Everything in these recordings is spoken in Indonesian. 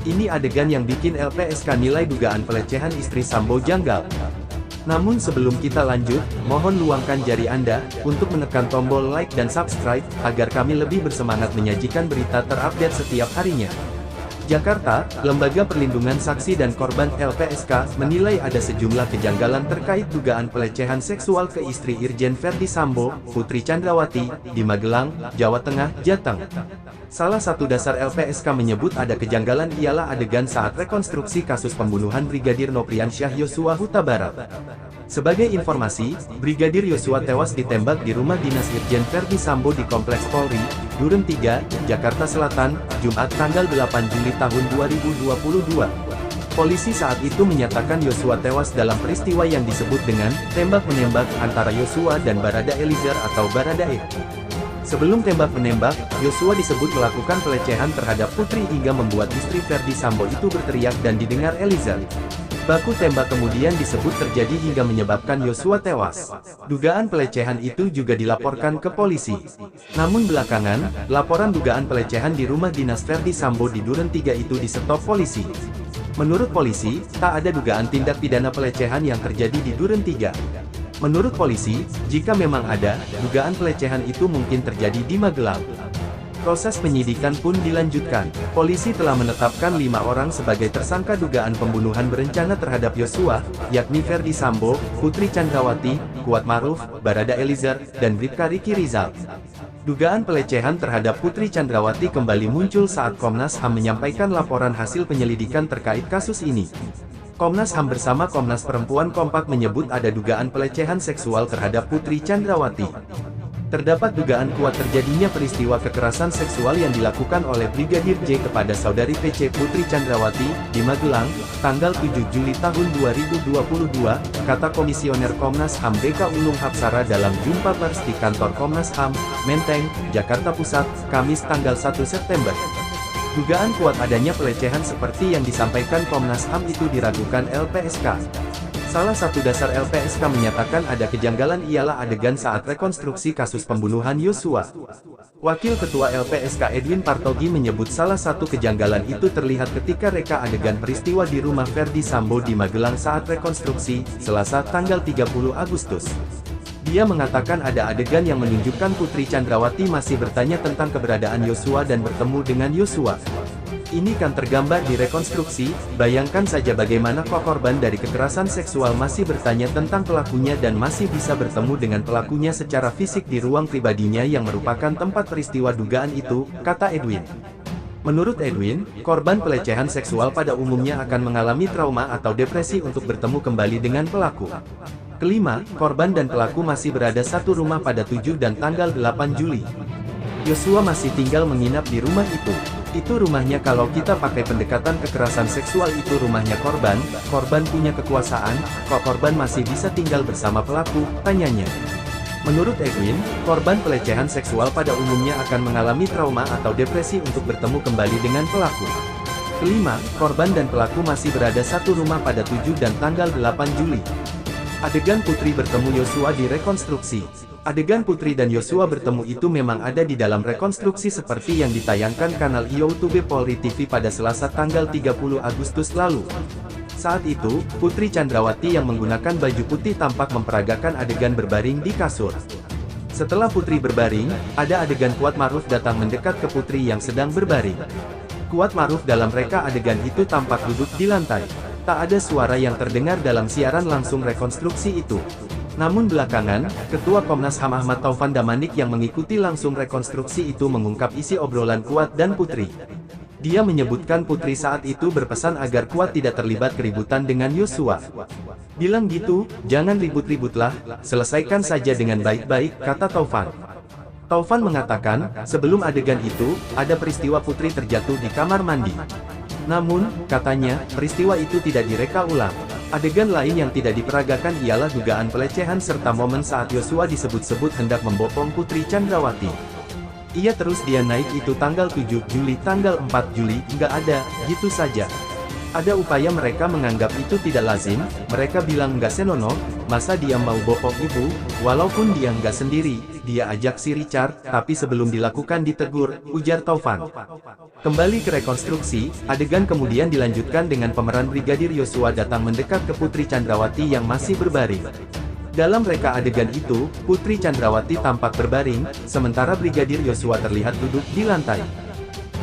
Ini adegan yang bikin LPSK nilai dugaan pelecehan istri Sambo janggal. Namun sebelum kita lanjut, mohon luangkan jari Anda untuk menekan tombol like dan subscribe agar kami lebih bersemangat menyajikan berita terupdate setiap harinya. Jakarta, Lembaga Perlindungan Saksi dan Korban LPSK menilai ada sejumlah kejanggalan terkait dugaan pelecehan seksual ke istri Irjen Verdi Sambo, Putri Chandrawati, di Magelang, Jawa Tengah, Jateng. Salah satu dasar LPSK menyebut ada kejanggalan ialah adegan saat rekonstruksi kasus pembunuhan Brigadir Nopriansyah Yosua Huta Barat. Sebagai informasi, Brigadir Yosua tewas ditembak di rumah dinas Irjen Verdi Sambo di Kompleks Polri, Duren 3, Jakarta Selatan, Jumat tanggal 8 Juli tahun 2022. Polisi saat itu menyatakan Yosua tewas dalam peristiwa yang disebut dengan tembak-menembak antara Yosua dan Barada Eliezer atau Baradae. Sebelum tembak-menembak, Yosua disebut melakukan pelecehan terhadap Putri hingga membuat istri Verdi Sambo itu berteriak dan didengar Eliezer. Baku tembak kemudian disebut terjadi hingga menyebabkan Yosua tewas. Dugaan pelecehan itu juga dilaporkan ke polisi. Namun belakangan, laporan dugaan pelecehan di rumah dinas Verdi Sambo di Duren 3 itu di-stop polisi. Menurut polisi, tak ada dugaan tindak pidana pelecehan yang terjadi di Duren 3. Menurut polisi, jika memang ada, dugaan pelecehan itu mungkin terjadi di Magelang. Proses penyidikan pun dilanjutkan. Polisi telah menetapkan 5 orang sebagai tersangka dugaan pembunuhan berencana terhadap Yosua, yakni Verdi Sambo, Putri Chandrawati, Kuat Maruf, Barada Eliezer, dan Bribka Riki Rizal. Dugaan pelecehan terhadap Putri Chandrawati kembali muncul saat Komnas HAM menyampaikan laporan hasil penyelidikan terkait kasus ini. Komnas HAM bersama Komnas Perempuan kompak menyebut ada dugaan pelecehan seksual terhadap Putri Chandrawati. Terdapat dugaan kuat terjadinya peristiwa kekerasan seksual yang dilakukan oleh Brigadir J kepada saudari PC Putri Chandrawati, di Magelang, tanggal 7 Juli tahun 2022, kata Komisioner Komnas HAM BK Ulung Hapsara dalam jumpa pers di kantor Komnas HAM, Menteng, Jakarta Pusat, Kamis tanggal 1 September. Dugaan kuat adanya pelecehan seperti yang disampaikan Komnas HAM itu diragukan LPSK. Salah satu dasar LPSK menyatakan ada kejanggalan ialah adegan saat rekonstruksi kasus pembunuhan Yosua. Wakil Ketua LPSK Edwin Partogi menyebut salah satu kejanggalan itu terlihat ketika reka adegan peristiwa di rumah Verdi Sambo di Magelang saat rekonstruksi, Selasa tanggal 30 Agustus. Dia mengatakan ada adegan yang menunjukkan Putri Chandrawati masih bertanya tentang keberadaan Yosua dan bertemu dengan Yosua. Ini kan tergambar di rekonstruksi, bayangkan saja bagaimana korban dari kekerasan seksual masih bertanya tentang pelakunya dan masih bisa bertemu dengan pelakunya secara fisik di ruang pribadinya yang merupakan tempat peristiwa dugaan itu, kata Edwin. Menurut Edwin, korban pelecehan seksual pada umumnya akan mengalami trauma atau depresi untuk bertemu kembali dengan pelaku. Kelima, korban dan pelaku masih berada satu rumah pada 7 dan tanggal 8 Juli. Yosua masih tinggal menginap di rumah itu. Itu rumahnya kalau kita pakai pendekatan kekerasan seksual itu rumahnya korban punya kekuasaan, kok korban masih bisa tinggal bersama pelaku, tanyanya. Menurut Edwin, korban pelecehan seksual pada umumnya akan mengalami trauma atau depresi untuk bertemu kembali dengan pelaku. Kelima, korban dan pelaku masih berada satu rumah pada 7 dan tanggal 8 Juli. Adegan Putri bertemu Yosua di rekonstruksi. Adegan Putri dan Yosua bertemu itu memang ada di dalam rekonstruksi seperti yang ditayangkan kanal YouTube Polri TV pada Selasa tanggal 30 Agustus lalu. Saat itu, Putri Chandrawati yang menggunakan baju putih tampak memperagakan adegan berbaring di kasur. Setelah Putri berbaring, ada adegan Kuat Maruf datang mendekat ke Putri yang sedang berbaring. Kuat Maruf dalam reka adegan itu tampak duduk di lantai. Tak ada suara yang terdengar dalam siaran langsung rekonstruksi itu. Namun belakangan, Ketua Komnas HAM Ahmad Taufan Damanik yang mengikuti langsung rekonstruksi itu mengungkap isi obrolan Kuat dan Putri. Dia menyebutkan Putri saat itu berpesan agar Kuat tidak terlibat keributan dengan Yosua. Bilang gitu, jangan ribut-ributlah, selesaikan saja dengan baik-baik, kata Taufan. Taufan mengatakan, sebelum adegan itu, ada peristiwa Putri terjatuh di kamar mandi. Namun, katanya, peristiwa itu tidak direka ulang. Adegan lain yang tidak diperagakan ialah dugaan pelecehan serta momen saat Yosua disebut-sebut hendak membopong Putri Chandrawati. Ia terus dia naik itu tanggal 7 Juli tanggal 4 Juli, nggak ada, gitu saja. Ada upaya mereka menganggap itu tidak lazim, mereka bilang nggak senonoh, masa dia mau bopok itu? Walaupun dia nggak sendiri, dia ajak si Richard, tapi sebelum dilakukan ditegur, ujar Taufan. Kembali ke rekonstruksi, adegan kemudian dilanjutkan dengan pemeran Brigadir Yosua datang mendekat ke Putri Chandrawati yang masih berbaring. Dalam reka adegan itu, Putri Chandrawati tampak berbaring, sementara Brigadir Yosua terlihat duduk di lantai.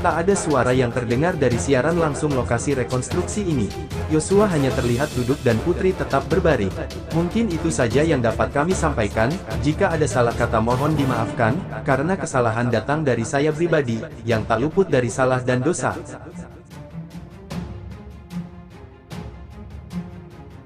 Tak ada suara yang terdengar dari siaran langsung lokasi rekonstruksi ini. Yosua hanya terlihat duduk dan Putri tetap berbaring. Mungkin itu saja yang dapat kami sampaikan. Jika ada salah kata mohon dimaafkan, karena kesalahan datang dari saya pribadi, yang tak luput dari salah dan dosa.